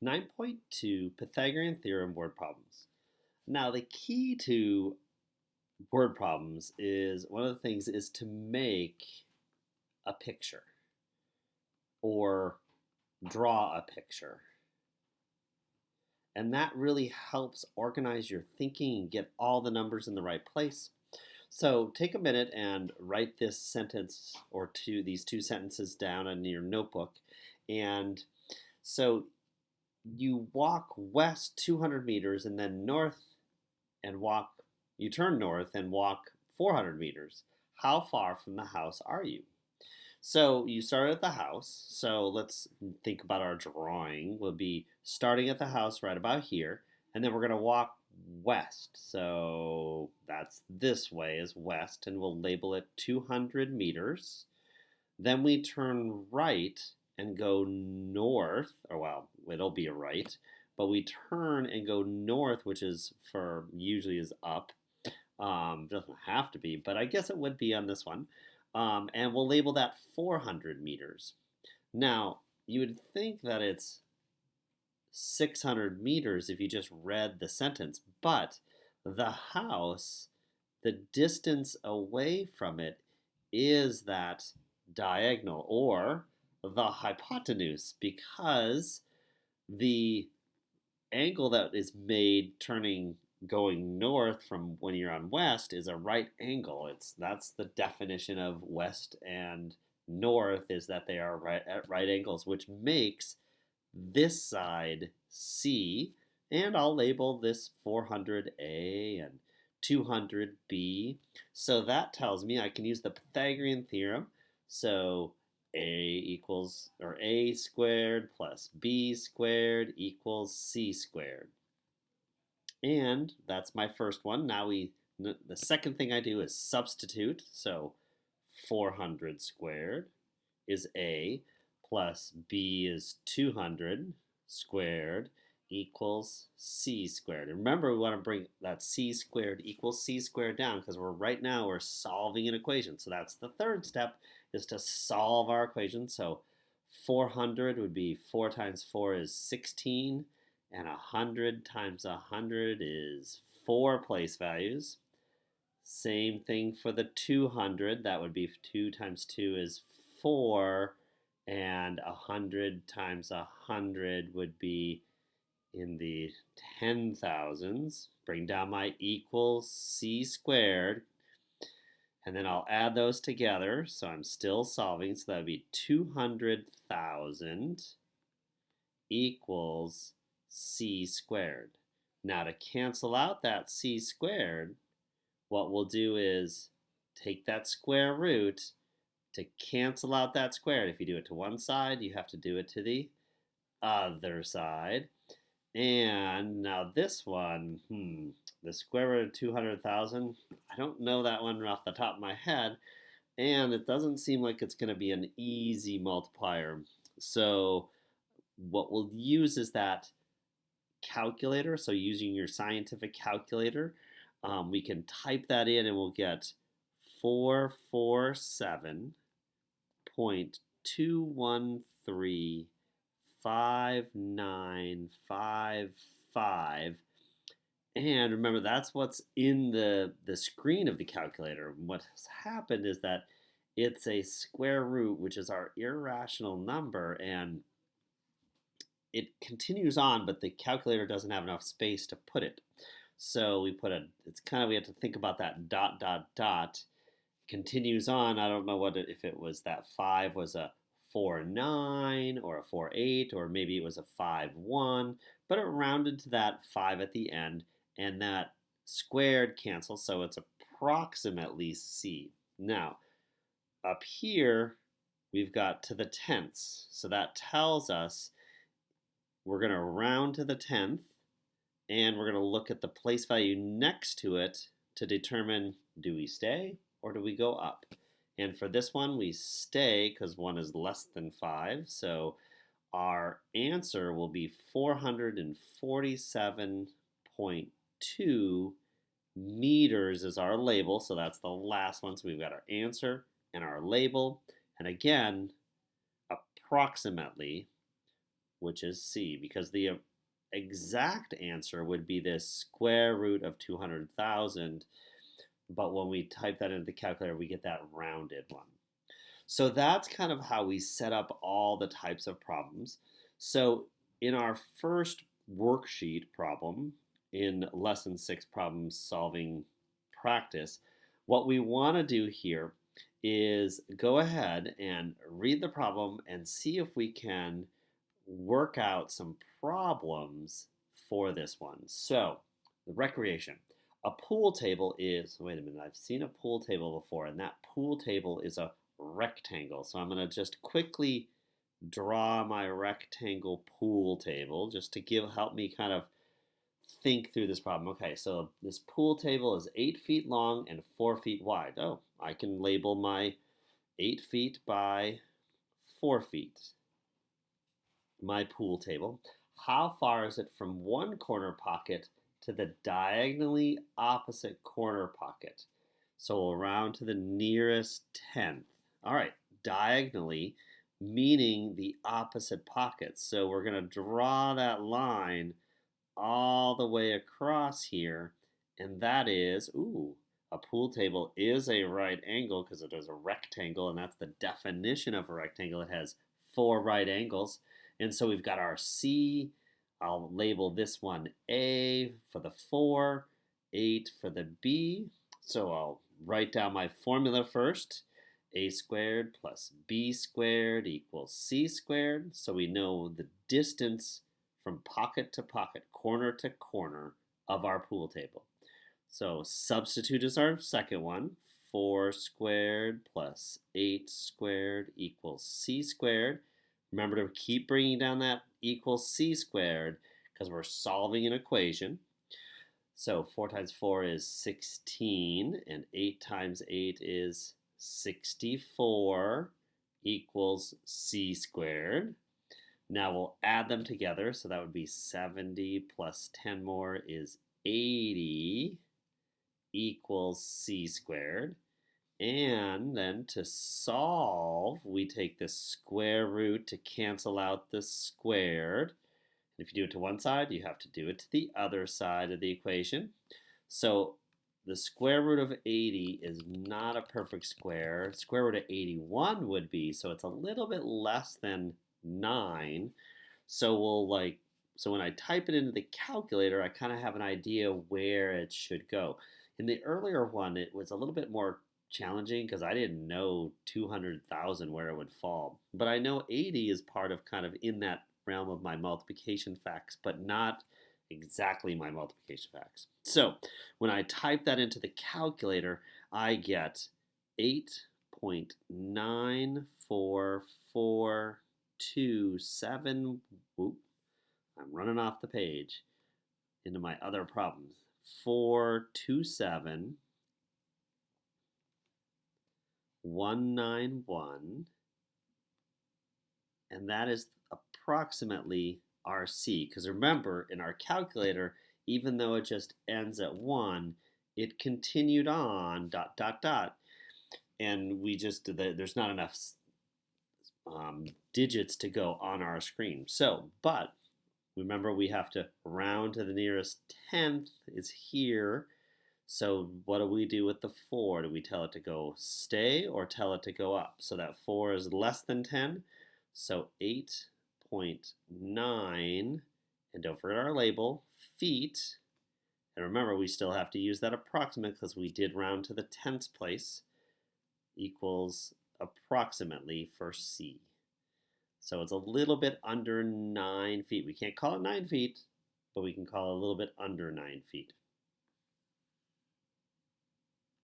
9.2 Pythagorean Theorem word problems. Now, the key to word problems is one of the things is to make a picture or draw a picture. And that really helps organize your thinking and get all the numbers in the right place. So take a minute and write this sentence or these two sentences down in your notebook. And so you walk west 200 meters and then north and you turn north and walk 400 meters. How far from the house are you? So you start at the house. So let's think about our drawing. We'll be starting at the house right about here. And then we're going to walk west. So that's this way is west. And we'll label it 200 meters. Then we turn right and go north. Or well, it'll be a right. But we turn and go north, which is usually is up. Doesn't have to be, but I guess it would be on this one. And we'll label that 400 meters. Now, you would think that it's 600 meters if you just read the sentence, but the house, the distance away from it is that diagonal or the hypotenuse, because the angle that is made going north from when you're on west is a right angle. That's the definition of west and north, is that they are at right angles, which makes this side C, and I'll label this 400A and 200B. So that tells me I can use the Pythagorean theorem. So A squared plus B squared equals C squared. And that's my first one. Now the second thing I do is substitute. So 400 squared is A plus B is 200 squared equals C squared. And remember, we want to bring that C squared equals C squared down because right now we're solving an equation. So that's the third step, is to solve our equation. So 400 would be 4 times 4 is 16. And 100 times 100 is 4 place values. Same thing for the 200. That would be 2 times 2 is 4. And 100 times 100 would be in the 10,000s. Bring down my equals C squared. And then I'll add those together. So I'm still solving. So that would be 200,000 equals C squared. Now to cancel out that C squared, what we'll do is take that square root to cancel out that squared. If you do it to one side, you have to do it to the other side. And now this one, the square root of 200,000, I don't know that one off the top of my head, and it doesn't seem like it's going to be an easy multiplier. So what we'll use is that calculator. So using your scientific calculator, we can type that in and we'll get 447.2135955. And remember, that's what's in the screen of the calculator. What's happened is that it's a square root, which is our irrational number, and it continues on, but the calculator doesn't have enough space to put it. So we have to think about that dot, dot, dot. Continues on. I don't know if it was that 5 was a 4-9 or a 4-8, or maybe it was a 5-1, but it rounded to that 5 at the end, and that squared cancels, so it's approximately C. Now, up here, we've got to the tenths. So that tells us we're going to round to the 10th, and we're going to look at the place value next to it to determine, do we stay or do we go up? And for this one, we stay because 1 is less than 5. So our answer will be 447.2 meters is our label. So that's the last one. So we've got our answer and our label. And again, approximately which is C, because the exact answer would be the square root of 200,000, but when we type that into the calculator, we get that rounded one. So that's kind of how we set up all the types of problems. So in our first worksheet problem, in lesson 6 problem solving practice, what we want to do here is go ahead and read the problem and see if we can work out some problems for this one. So, the recreation. A pool table is, wait a minute, I've seen a pool table before, and that pool table is a rectangle. So I'm going to just quickly draw my rectangle pool table just to help me kind of think through this problem. Okay, so this pool table is 8 feet long and 4 feet wide. Oh, I can label my 8 feet by 4 feet. My pool table. How far is it from one corner pocket to the diagonally opposite corner pocket? So we'll round to the nearest tenth. All right, diagonally, meaning the opposite pockets. So we're going to draw that line all the way across here, and that is, a pool table is a right angle because it is a rectangle, and that's the definition of a rectangle. It has 4 right angles. And so we've got our C. I'll label this one A for the 4, 8 for the B. So I'll write down my formula first. A squared plus B squared equals C squared. So we know the distance from pocket to pocket, corner to corner of our pool table. So substitute is our second one. 4 squared plus 8 squared equals C squared. Remember to keep bringing down that equals C squared because we're solving an equation. So 4 times 4 is 16, and 8 times 8 is 64 equals C squared. Now we'll add them together, so that would be 70 plus 10 more is 80 equals C squared. And then to solve, we take the square root to cancel out the squared. And if you do it to one side, you have to do it to the other side of the equation. So the square root of 80 is not a perfect square. Square root of 81 would be, so it's a little bit less than 9. So when I type it into the calculator, I kind of have an idea where it should go. In the earlier one, it was a little bit more challenging because I didn't know 200,000 where it would fall. But I know 80 is part of kind of in that realm of my multiplication facts, but not exactly my multiplication facts. So when I type that into the calculator, I get 8.94427. Whoop, I'm running off the page into my other problems. 427 191, and that is approximately our C. Because remember, in our calculator, even though it just ends at 1, it continued on, ... and there's not enough digits to go on our screen. So, but remember, we have to round to the nearest tenth is here. So what do we do with the 4? Do we tell it to go stay or tell it to go up? So that 4 is less than 10. So 8.9, and don't forget our label, feet. And remember, we still have to use that approximate because we did round to the tenths place, equals approximately for C. So it's a little bit under 9 feet. We can't call it 9 feet, but we can call it a little bit under 9 feet.